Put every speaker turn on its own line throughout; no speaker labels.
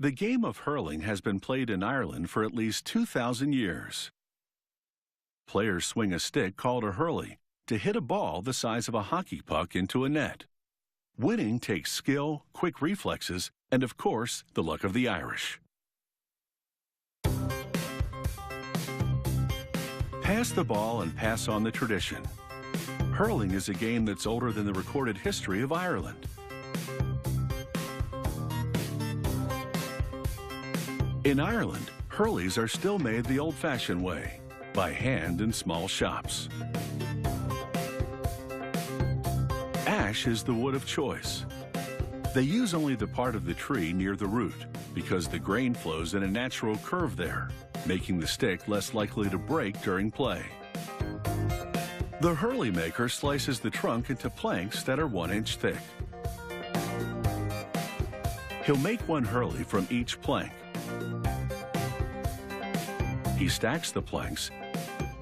The game of hurling has been played in Ireland for at least 2,000 years. Players swing a stick called a hurley to hit a ball the size of a hockey puck into a net. Winning takes skill, quick reflexes, and of course, the luck of the Irish. Pass the ball and pass on the tradition. Hurling is a game that's older than the recorded history of Ireland. In Ireland, hurleys are still made the old-fashioned way, by hand in small shops. Ash is the wood of choice. They use only the part of the tree near the root because the grain flows in a natural curve there, making the stick less likely to break during play. The hurley maker slices the trunk into planks that are 1 inch thick. He'll make one hurley from each plank. He stacks the planks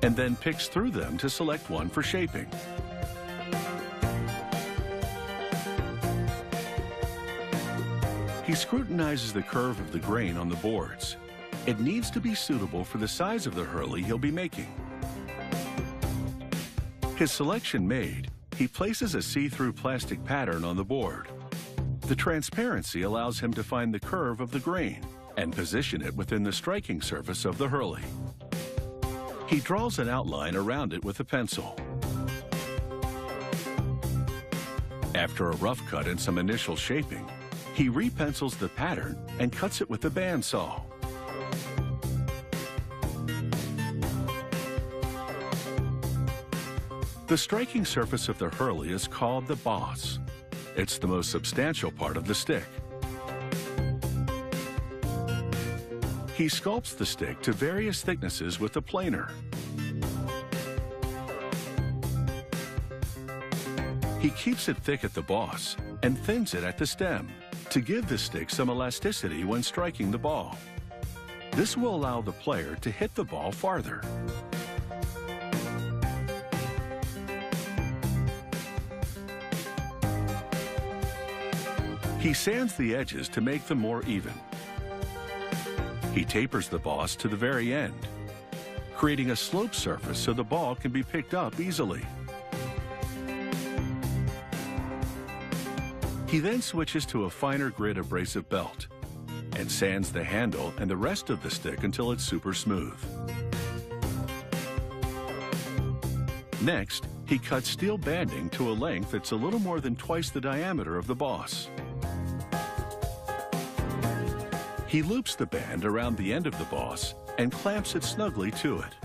and then picks through them to select one for shaping. He scrutinizes the curve of the grain on the boards. It needs to be suitable for the size of the hurley he'll be making. His selection made, he places a see-through plastic pattern on the board. The transparency allows him to find the curve of the grain and position it within the striking surface of the hurley. He draws an outline around it with a pencil. After a rough cut and some initial shaping, he repencils the pattern and cuts it with a bandsaw. The striking surface of the hurley is called the boss. It's the most substantial part of the stick. He sculpts the stick to various thicknesses with a planer. He keeps it thick at the boss and thins it at the stem to give the stick some elasticity when striking the ball. This will allow the player to hit the ball farther. He sands the edges to make them more even. He tapers the boss to the very end, creating a slope surface so the ball can be picked up easily. He then switches to a finer grit abrasive belt and sands the handle and the rest of the stick until it's super smooth. Next, he cuts steel banding to a length that's a little more than twice the diameter of the boss. He loops the band around the end of the boss and clamps it snugly to it.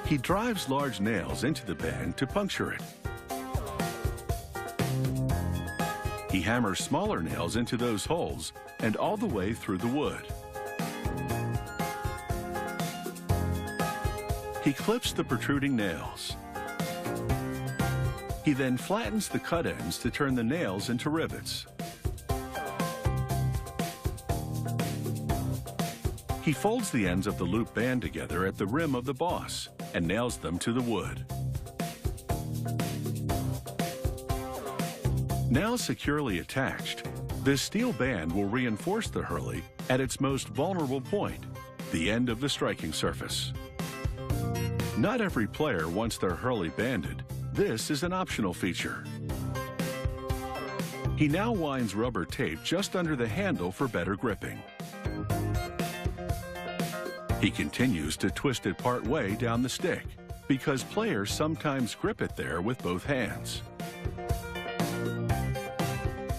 He drives large nails into the band to puncture it. He hammers smaller nails into those holes and all the way through the wood. He clips the protruding nails. He then flattens the cut ends to turn the nails into rivets. He folds the ends of the loop band together at the rim of the boss and nails them to the wood. Now securely attached, this steel band will reinforce the hurley at its most vulnerable point, the end of the striking surface. Not every player wants their hurley banded. This is an optional feature. He now winds rubber tape just under the handle for better gripping. He continues to twist it part way down the stick because players sometimes grip it there with both hands.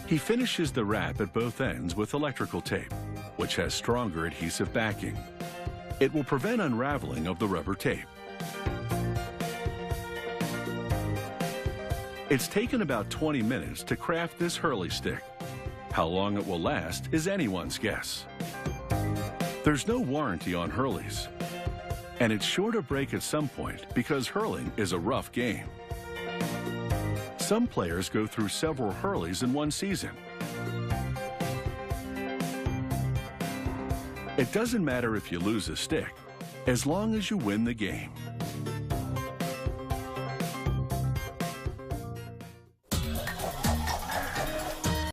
He finishes the wrap at both ends with electrical tape, which has stronger adhesive backing. It will prevent unraveling of the rubber tape. It's taken about 20 minutes to craft this hurley stick. How long it will last is anyone's guess. There's no warranty on hurleys, and it's sure to break at some point because hurling is a rough game. Some players go through several hurleys in one season. It doesn't matter if you lose a stick, as long as you win the game.